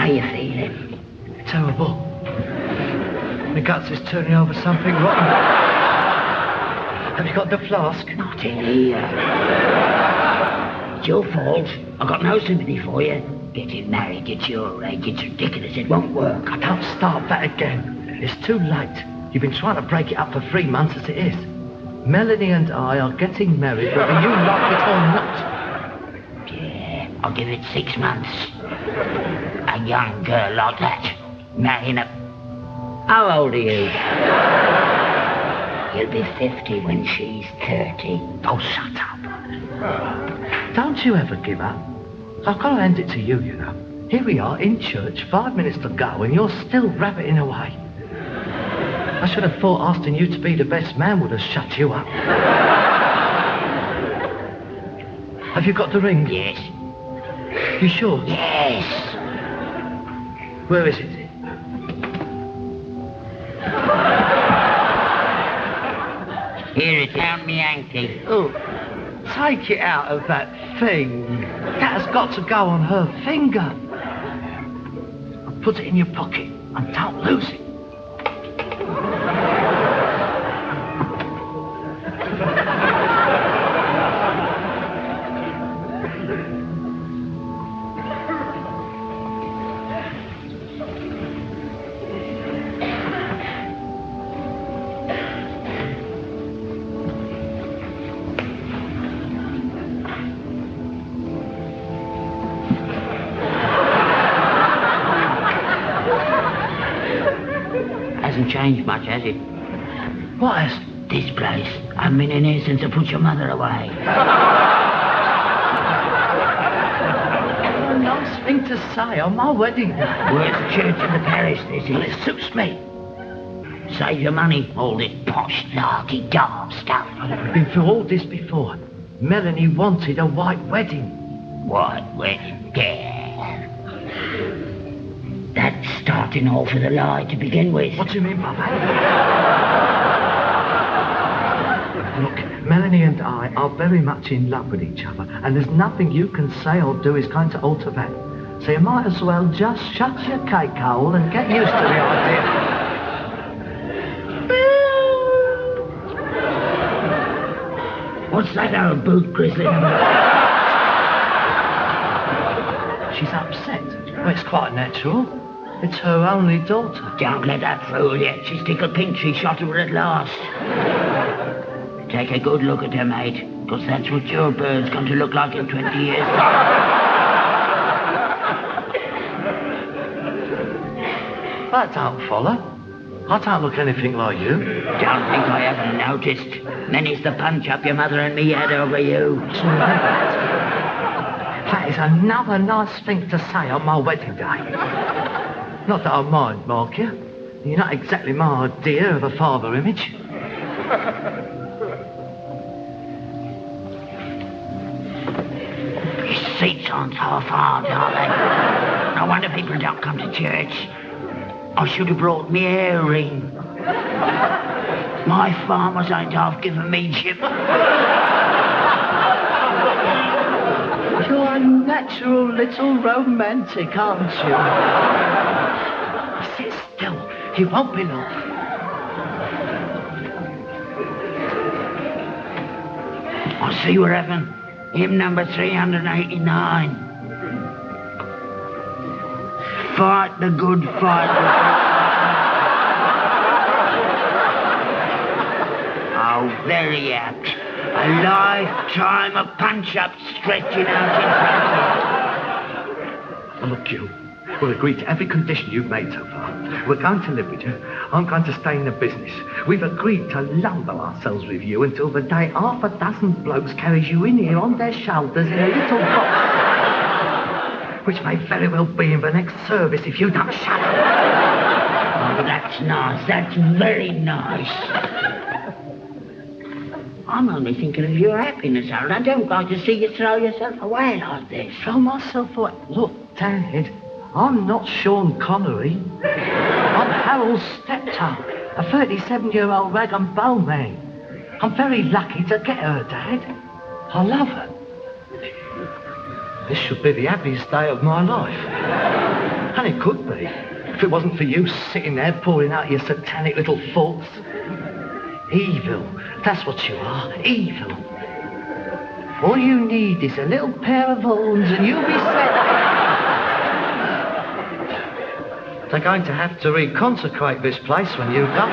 How you feeling? Terrible. My guts is turning over something rotten. Have you got the flask? Not in here. It's your fault. I've got no sympathy for you. Getting married at your age, it's ridiculous. It won't work. I don't start that again. It's too late. You've been trying to break it up for 3 months as it is. Melanie and I are getting married whether you like it or not. Yeah, I'll give it 6 months. A young girl like that, marrying a... How old are you? You'll be 50 when she's 30. Oh, shut up. Don't you ever give up. I've got to hand it to you, you know. Here we are in church, 5 minutes to go, and you're still rabbiting away. I should have thought asking you to be the best man would have shut you up. Have you got the ring? Yes. You sure? Yes. Where is it? Here, it's out me Yankee. Oh, take it out of that thing. That has got to go on her finger. Put it in your pocket and don't lose it. Hasn't changed much, has it? What has? This place. I've been in here since I put your mother away. A nice thing to say on my wedding day. Worst church in the parish, this Well, is. it suits me. Save your money, all this posh, larky-dark stuff. We've been through all this before. Melanie wanted a white wedding. White wedding, yeah. That's starting off with a lie to begin with. What do you mean by that? Look, Melanie and I are very much in love with each other, and there's nothing you can say or do is going to alter that. So you might as well just shut your cake hole and get used to the idea. What's that old boot grizzling about? She's upset. Well, it's quite natural. It's her only daughter. Don't let that fool you. She's tickled pink. She shot her at last. Take a good look at her, mate, because that's what your bird's going to look like in 20 years' time. That don't follow. I don't look anything like you. Don't think I haven't noticed. Many's the punch-up your mother and me had over you. That is another nice thing to say on my wedding day. Not that I mind, mark you. You're not exactly my idea of a father image. These seats aren't half-hard, are they? No wonder people don't come to church. I should have brought me earring. My farmers ain't half given me chip. You're a natural little romantic, aren't you? Sit still. He won't be long. I see we're having hymn number 389. Fight the good fight. Oh, very apt. A lifetime of punch-ups stretching out in front of Well, look, you. We'll agree to every condition you've made so far. We're going to live with you. I'm going to stay in the business. We've agreed to lumber ourselves with you until the day half a dozen blokes carries you in here on their shoulders in a little box. Which may very well be in the next service if you don't shut up. Oh, that's nice. That's very nice. I'm only thinking of your happiness, Harold. I don't like to see you throw yourself away like this. Throw myself away? Look, Dad, I'm not Sean Connery. I'm Harold Steptoe, a 37-year-old rag and bone man. I'm very lucky to get her, Dad. I love her. This should be the happiest day of my life. And it could be, if it wasn't for you sitting there pouring out your satanic little thoughts. Evil, that's what you are, evil. All you need is a little pair of horns and you'll be set. They're going to have to reconsecrate this place when you're done.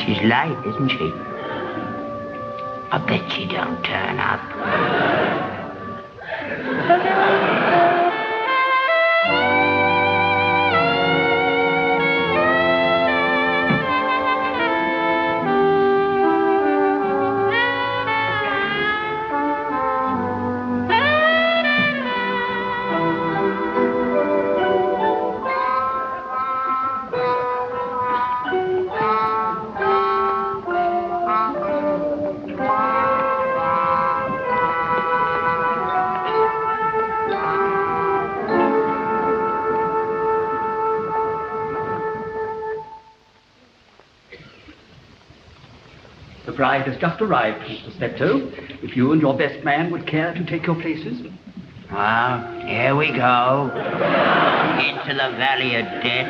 She's late, isn't she? I bet she don't turn up. The bride has just arrived, Mr. Steptoe. If you and your best man would care to take your places. Ah, here we go. Into the valley of death.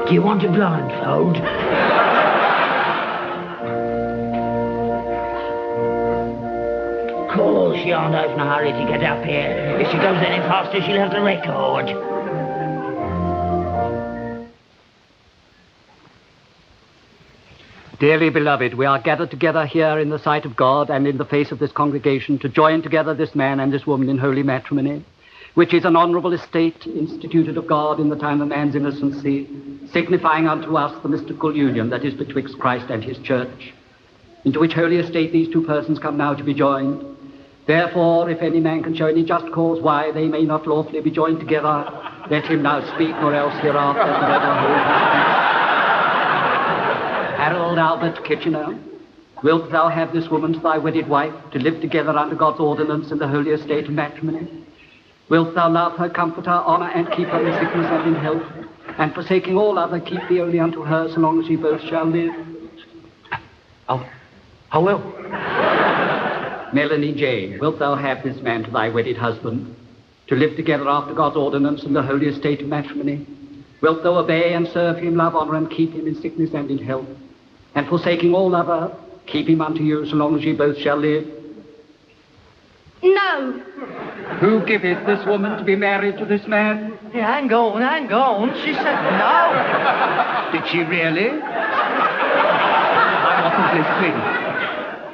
Do you want a blindfold? Of course, she aren't in a hurry to get up here. If she goes any faster, she'll have the record. Dearly beloved, we are gathered together here in the sight of God and in the face of this congregation to join together this man and this woman in holy matrimony, which is an honourable estate instituted of God in the time of man's innocency, signifying unto us the mystical union that is betwixt Christ and his church, into which holy estate these two persons come now to be joined. Therefore, if any man can show any just cause why they may not lawfully be joined together, let him now speak, or else hereafter forever hold his peace. Harold Albert Kitchener, wilt thou have this woman to thy wedded wife, to live together under God's ordinance in the holy estate of matrimony? Wilt thou love her, comfort her, honour, and keep her in sickness and in health, and forsaking all other, keep thee only unto her, so long as ye both shall live? I will. Melanie Jane, wilt thou have this man to thy wedded husband, to live together after God's ordinance in the holy estate of matrimony? Wilt thou obey and serve him, love, honour, and keep him in sickness and in health, and forsaking all other, keep him unto you so long as ye both shall live? No. Who giveth this woman to be married to this man? Yeah, hang on. She said no. Did she really? I wasn't listening.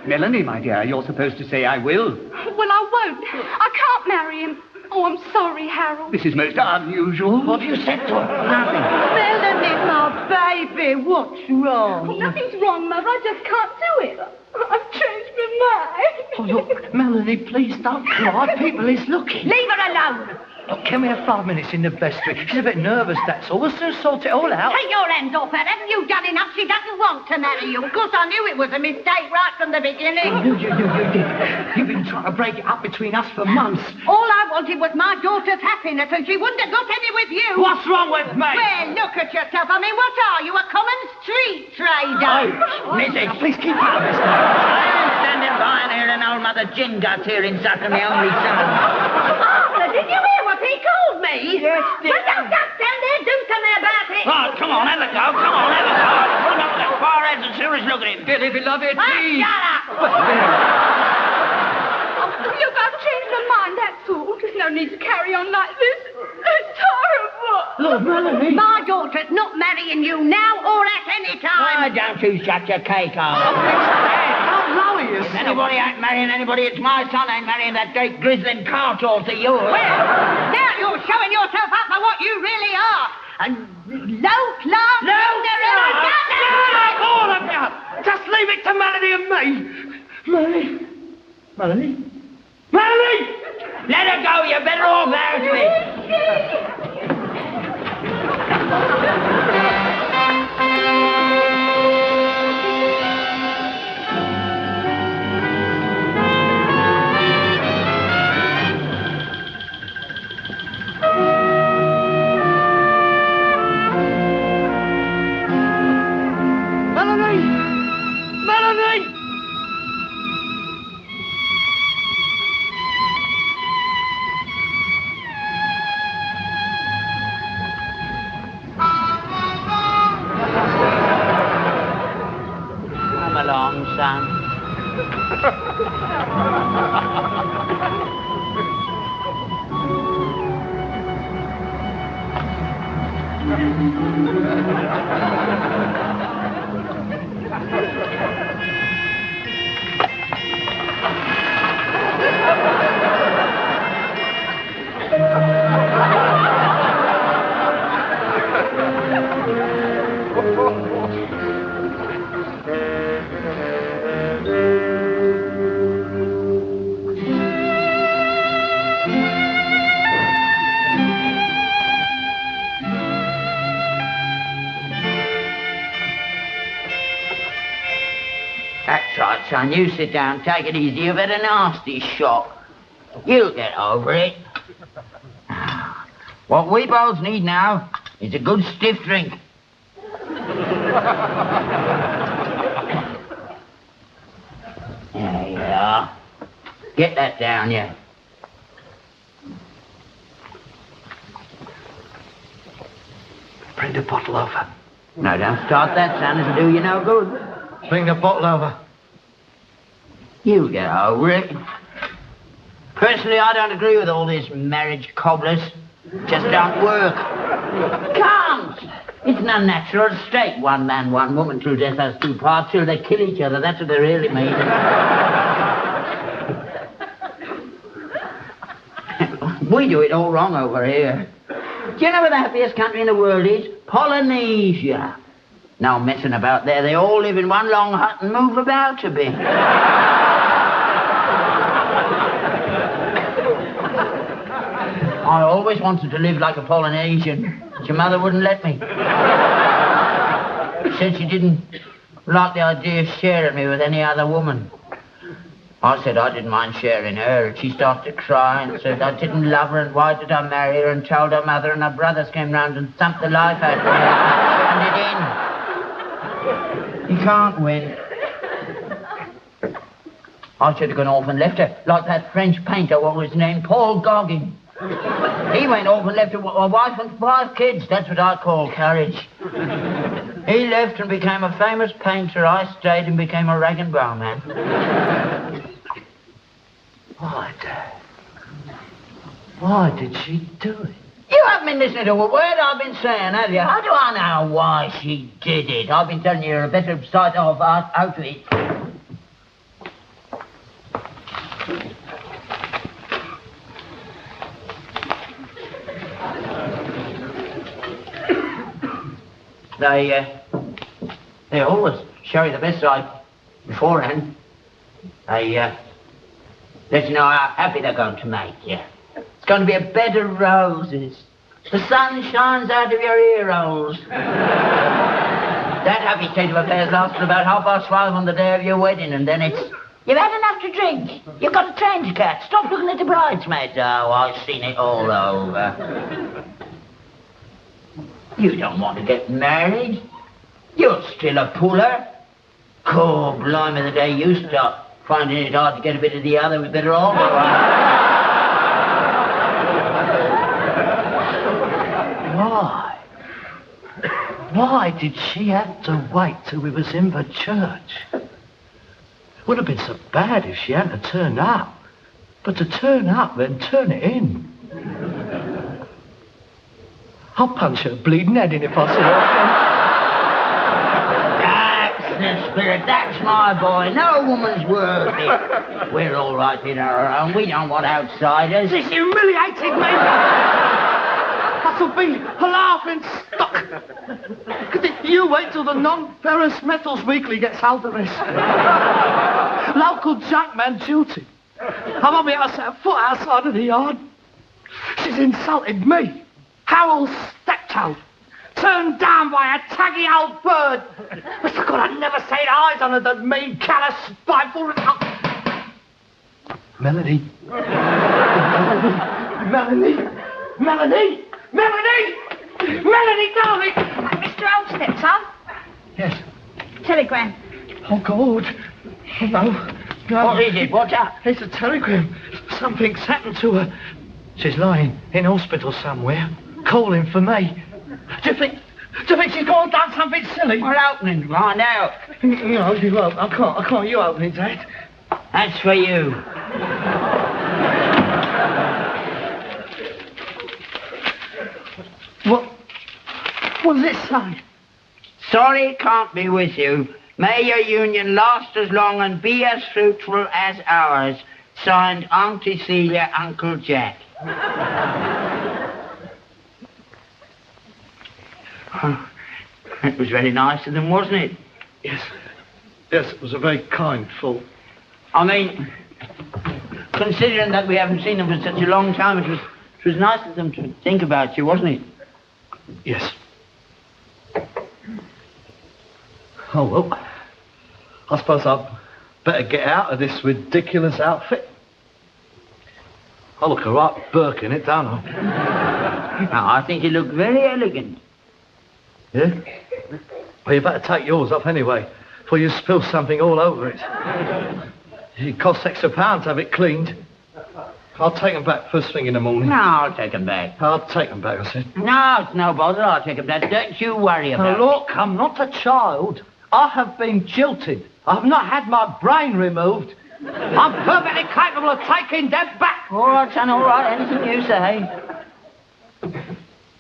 Melanie, my dear, you're supposed to say I will. Well, I won't. I can't marry him. Oh, I'm sorry, Harold. This is most unusual. What have you said to her? Nothing. Melanie, my baby, what's wrong? Oh, nothing's wrong, Mother. I just can't do it. I've changed my mind. Oh, look, Melanie, please don't cry. People is looking. Leave her alone. Look, can we have 5 minutes in the vestry? She's a bit nervous, that's all. We'll soon sort it all out. Take your hands off her. Haven't you done enough? She doesn't want to marry you. Of course, I knew it was a mistake right from the beginning. You did. You've been trying to break it up between us for months. All I wanted was my daughter's happiness, and she wouldn't have got any with you. What's wrong with me? Well, look at yourself. I mean, what are you, a common street trader? Missy, Please keep out of this now. I'm standing by and hearing old Mother Gin Guts here insulting my only son. Arthur, did you hear what he called me? Yes, dear. Well, don't just stand there. Do something about it. Oh, come on, have a go. Come on, have a go. Put him up with that forehead and serious look at him. Dearly beloved, please. Shut up. Look, I've changed my mind, that's all. There's no need to carry on like this. It's horrible. Look, Melanie. My daughter's not marrying you now or at any time. Why don't you shut your cake hole? Don't lower If yourself. anybody ain't marrying anybody, it's my son ain't marrying that great grizzling cartor to yours. Well, now you're showing yourself up for what you really are. A low class. All of you! Just leave it to Melanie and me. Melanie? Let her go, you're better off out of it. That's right, son. You sit down, take it easy. You've had a nasty shock. You'll get over it. What we both need now is a good stiff drink. There you are. Get that down, you. Bring the bottle over. No, don't start that, son. It'll do you no good. Bring the bottle over. You'll get over it. Personally, I don't agree with all this marriage cobblers. Just don't work. Can't. It's an unnatural state. One man, one woman, till death has two parts, till they kill each other. That's what they really mean. We do it all wrong over here. Do you know where the happiest country in the world is? Polynesia. No messing about there. They all live in one long hut and move about a bit. I always wanted to live like a Polynesian, but your mother wouldn't let me. She said she didn't like the idea of sharing me with any other woman. I said I didn't mind sharing her, and she started to cry and said I didn't love her and why did I marry her, and told her mother, and her brothers came round and thumped the life out of her and it in. You can't win. I should have gone off and left her, like that French painter, what was his name, Paul Gauguin. He went off and left a wife and 5 kids. That's what I call courage. He left and became a famous painter. I stayed and became a rag and bone man. Why, Dad? Why did she do it? You haven't been listening to a word I've been saying, have you? How do I know why she did it? I've been telling you a better side of how to it. They always show you the best side beforehand. They let you know how happy they're going to make you. It's going to be a bed of roses. The sun shines out of your ear holes. That happy state of affairs lasts till about 5:30 on the day of your wedding, and then it's... You've had enough to drink. You've got a train to catch. Stop looking at the bridesmaids. Oh, I've seen it all over. You don't want to get married. You're still a puller. Oh, blimey, the day you start finding it hard to get a bit of the other, we better all go on. Why? Why did she have to wait till we was in the church? Would have been so bad if she hadn't turned up. But to turn up, then turn it in. I'll punch her bleeding head in if I see her again. That's the spirit. That's my boy. No woman's worth it. We're all right in our own. We don't want outsiders. This humiliated me. That'll be a laughing stock. You wait till the non-ferrous metals weekly gets hold of this. Local junkman duty. I won't be able to set a foot outside of the yard. She's insulted me. Harold Steptoe, turned down by a taggy old bird. Mr. God, I'd never set eyes on her, the mean, callous, spiteful... Melanie. Melanie, darling. Mr. Old Steptoe? Yes. Telegram. Oh, God. Oh, no. What is it? What's up? It's a telegram. Something's happened to her. She's lying in hospital somewhere, calling for me. Do you think she's gone and done something silly? Well, open it. Find out. No, you open. I can't. You open it, Dad. That's for you. What does it say? Sorry can't be with you. May your union last as long and be as fruitful as ours. Signed, Auntie Celia, Uncle Jack. It was very nice of them, wasn't it? Yes. Yes, it was a very kind thought. I mean, considering that we haven't seen them for such a long time, it was nice of them to think about you, wasn't it? Yes. Oh, well, I suppose I'd better get out of this ridiculous outfit. I look a right Burke in it, don't I? Now, I think you look very elegant. Yeah? Well, you better take yours off anyway, before you spill something all over it. It costs £6 to have it cleaned. I'll take them back first thing in the morning. No, I'll take them back. I'll take them back, I said. No, it's no bother. I'll take them back. Don't you worry about it. Look, I'm not a child. I have been jilted. I've not had my brain removed. I'm perfectly capable of taking them back. All right, son, all right. Anything you say.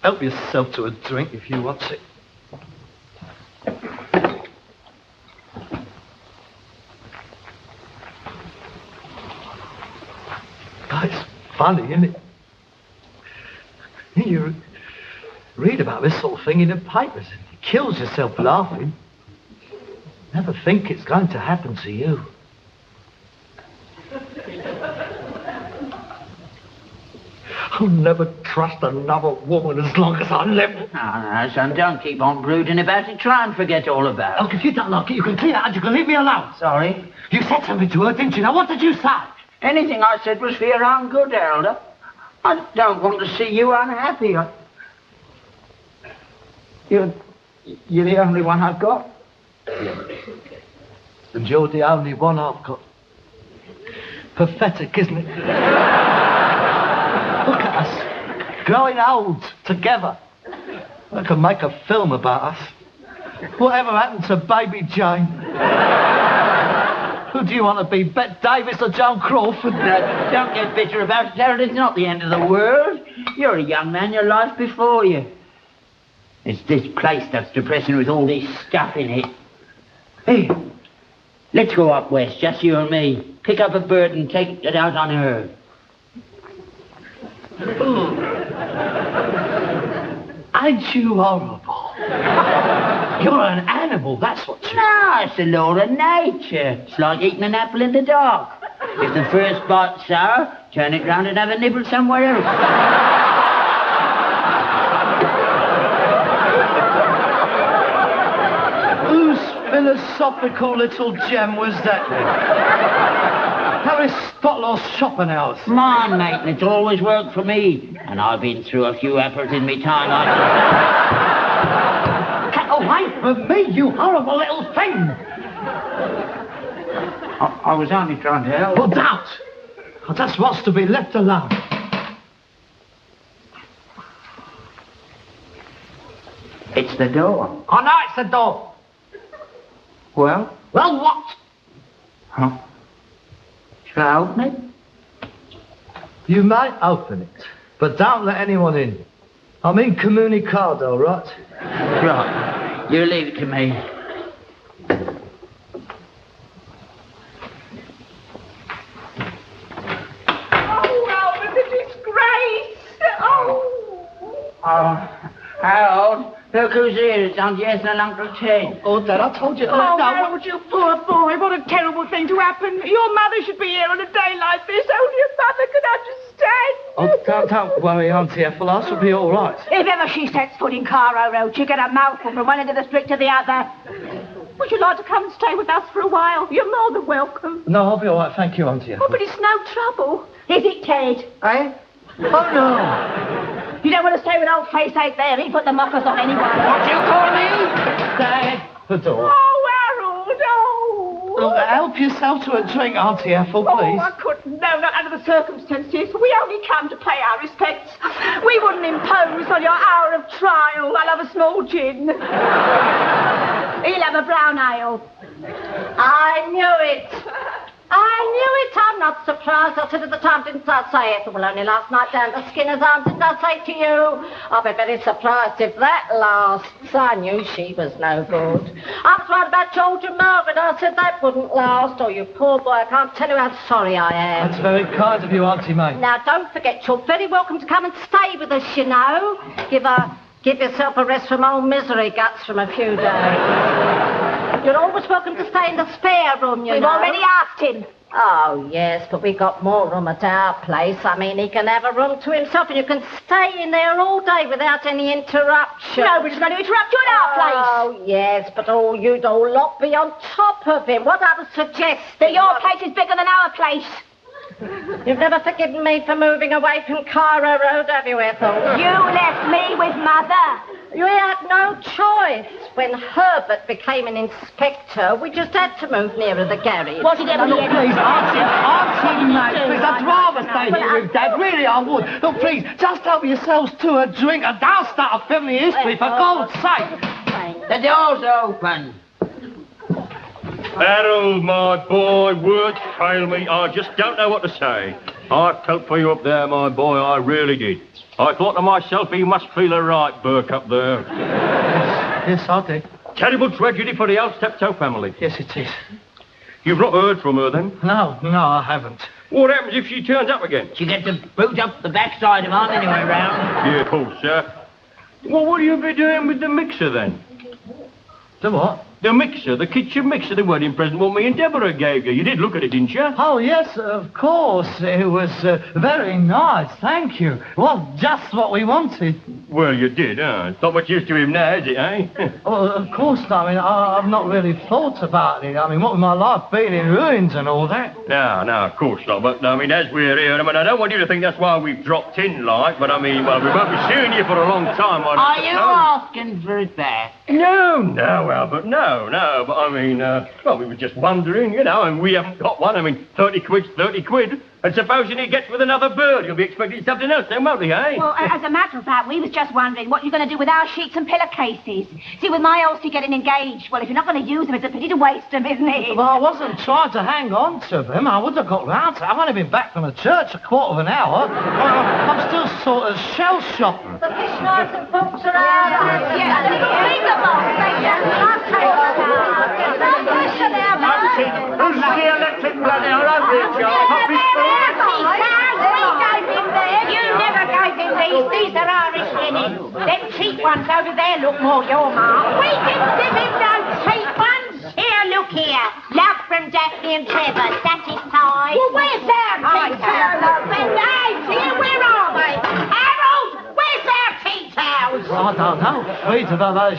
Help yourself to a drink if you want it. It's funny, isn't it? You read about this sort of thing in the papers and you kills yourself laughing. Never think it's going to happen to you. I'll never trust another woman as long as I live. No, son, don't keep on brooding about it. Try and forget all about it. Look, if you don't like it, you can clear out and you can leave me alone. Sorry? You said something to her, didn't you? Now, what did you say? Anything I said was for your own good, Elder. I don't want to see you unhappy. You're the only one I've got. And you're the only one I've got. Pathetic, isn't it? Look at us, growing old together. I could make a film about us. Whatever happened to baby Jane? Who do you want to be, Bette Davis or Joan Crawford? No, don't get bitter about it, Harold. It's not the end of the world. You're a young man, your life's before you. It's this place that's depressing with all this stuff in it. Hey, let's go up west, just you and me. Pick up a bird and take it out on her. Ain't you horrible? You're an animal, that's what you are. No, it's the law of nature. It's like eating an apple in the dark. If the first bite's sour, turn it round and have a nibble somewhere else. Whose philosophical little gem was that then? Aristotle's Schopenhauer's. Mine, mate, and it's always worked for me. And I've been through a few apples in me time. Get away from me, you horrible little thing! I was only trying to help. Well, don't! I just wants to be left alone. It's the door. I know it's the door. Well? Well, what? Huh? Shall I open it? You may open it, but don't let anyone in. I'm incommunicado, right? Right. You leave it to me. Oh, Albert, a disgrace. Oh. Oh, Harold, look who's here. It's Aunt Jess and Uncle Ted. Oh, Dad, I told you. Oh, Harold, you poor boy. What a terrible thing to happen. Your mother should be here on a day like this. Only a mother could understand. Oh, don't worry, Auntie Ethel. I shall be all right. If ever she sets foot in Cairo Road, she'll get a mouthful from one end of the street to the other. Would you like to come and stay with us for a while? You're more than welcome. No, I'll be all right. Thank you, Auntie Ethel. Oh, but it's no trouble. Is it, Ted? Eh? Oh, no. You don't want to stay with old Face Ache there. He put the mockers on anyway. What do you call me? Dad, the door. Oh, Harold, oh. Look, help yourself to a drink, Auntie Ethel, please. Oh, I couldn't. No, not under the circumstances. We only come to pay our respects. We wouldn't impose on your hour of trial. I'll have a small gin. He'll have a brown ale. I knew it. I knew it. I'm not surprised. I said at the time, didn't I say it? Well, only last night down to Skinner's Arms, didn't I say to you? I'll be very surprised if that lasts. I knew she was no good. I was right about George and Margaret. I said that wouldn't last. Oh, you poor boy. I can't tell you how sorry I am. That's very kind of you, Auntie May. Now, don't forget, you're very welcome to come and stay with us, you know. Give yourself a rest from old misery guts from a few days. You're always welcome to stay in the spare room, you know. We've already asked him. Oh, yes, but we got more room at our place. I mean, he can have a room to himself and you can stay in there all day without any interruption. Nobody's going to interrupt you in our place. Oh, yes, but you'd all lot be on top of him. What I was suggesting... That your place is bigger than our place. You've never forgiven me for moving away from Cairo Road, have you, Ethel? You left me with Mother. You had no choice. When Herbert became an inspector, we just had to move nearer the garage. Was it ever Look, please, Auntie May, please, I'd rather stay here with Dad. Really, I would. Look, please, just help yourselves to a drink and don't start a family history, for God's sake. The door's open. Harold, my boy, words fail me. I just don't know what to say. I felt for you up there, my boy, I really did. I thought to myself, he must feel a right Burke up there. Yes, I did. Terrible tragedy for the old Steptoe family. Yes, it is. You've not heard from her, then? No, I haven't. What happens if she turns up again? She gets to boot up the backside of on anyway round. Yeah, of course, sir. Well, what will you be doing with the mixer, then? The what? The mixer, the kitchen mixer, the wedding present what me and Deborah gave you. You did look at it, didn't you? Oh, yes, of course. It was very nice, thank you. Well, just what we wanted. Well, you did, huh? It's not much use to him now, is it, eh? Oh, of course not. I mean, I've not really thought about it. I mean, what with my life being in ruins and all that. No, of course not. But, I mean, as we're here, I mean, I don't want you to think that's why we've dropped in, like, but, I mean, well, we won't be seeing you for a long time. Are you asking for it back? No, Albert, no. But, I mean, well, we were just wondering, you know, and we haven't got one. I mean, 30 quid's 30 quid. And supposing he gets with another bird, you'll be expecting something else then, won't he, eh? Well, as a matter of fact, we was just wondering what you're going to do with our sheets and pillowcases. See, with my Elsie getting engaged, well, if you're not going to use them, it's a pity to waste them, isn't it? Well, I wasn't trying to hang on to them. I would have got round to it. I've only been back from the church a quarter of an hour. I'm still sort of shell-shocked. The fish knives and forks are out. Bring them on. I'll take them out. Who's the electric bloody all over here, Charles? You never gave him these. These are Irish linen. Them cheap ones over there look more your mark. We didn't give him no cheap ones. Here, look here. Love from Daphne and Trevor. Satisfied? Well, where's their tea towels? Here, where are they? Harold, where's their tea towels? Well, I don't know. Rita,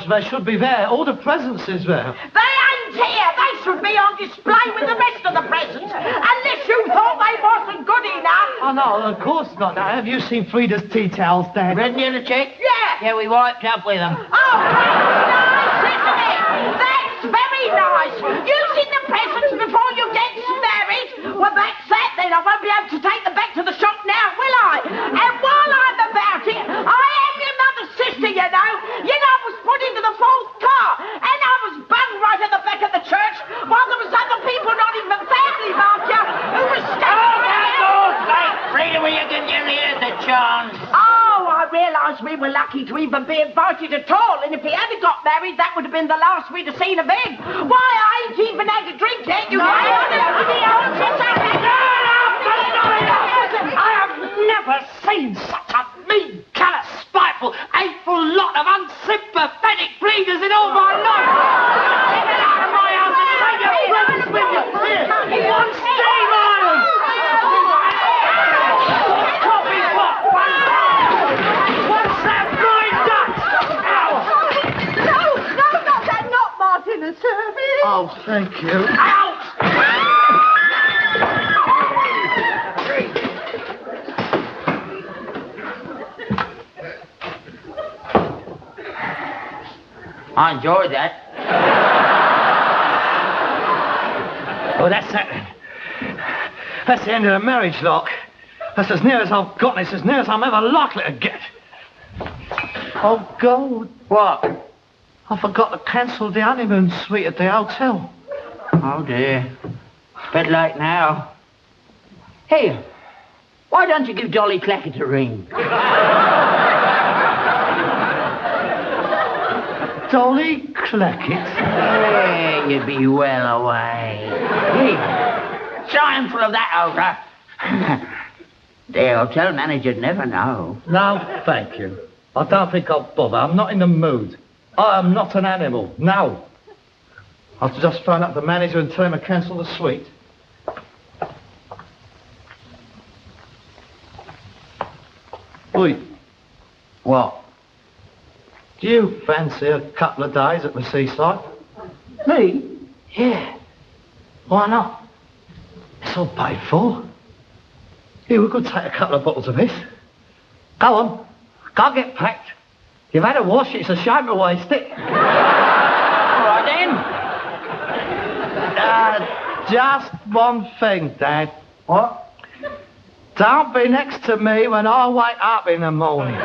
they should be there. All the presents is there. They ain't here. They should be on display with the rest of the presents. Unless you thought they wasn't good enough. Oh, no, of course not. Now, have you seen Frida's tea towels, Dad? Red and yellow check? Yeah. Yeah, we wiped up with them. Oh, that's nice, isn't it? That's very nice. Using the presents before you get married. Well, that's that then. I won't be able to take them back to the shop now, will I? And while I'm about it, I am your mother's sister, you know. I was put into the fourth car, and I was bunged right at the back of the church, while there was other people, not even family, mark you, who were standing around. Frida, will you give your ears a chance? Oh, I realised we were lucky to even be invited at all, and if he hadn't got married, that would have been the last we'd have seen of him. Why, I ain't even had a drink yet, you know. I have never seen such a mean, callous, spiteful, hateful lot of unsympathetic breeders in all my life. Get out of my house and take your presents with you. Here, on Steve Island. Coffee pot. What's that blind Dutch? No, not that, not Martin and Service. Oh, thank you. Out! I enjoyed that. Oh, that's that. That's the end of the marriage, Lock. That's as near as I've got, and it's as near as I'm ever likely to get. Oh, God. What? I forgot to cancel the honeymoon suite at the hotel. Oh, dear. Bit late now. Hey, why don't you give Dolly Clackett a ring? Dolly Clackett? Yeah, you'd be well away. Hey, try full of that over. The hotel manager'd never know. No, thank you. I don't think I'll bother. I'm not in the mood. I am not an animal. No. I'll just phone up the manager and tell him to cancel the suite. Oi. What? Do you fancy a couple of days at the seaside? Me? Yeah. Why not? It's all paid for. Here, we could take a couple of bottles of this. Go on. Go get packed. You've had a wash, it's a shame to waste it. All right then. Just one thing, Dad. What? Don't be next to me when I wake up in the morning.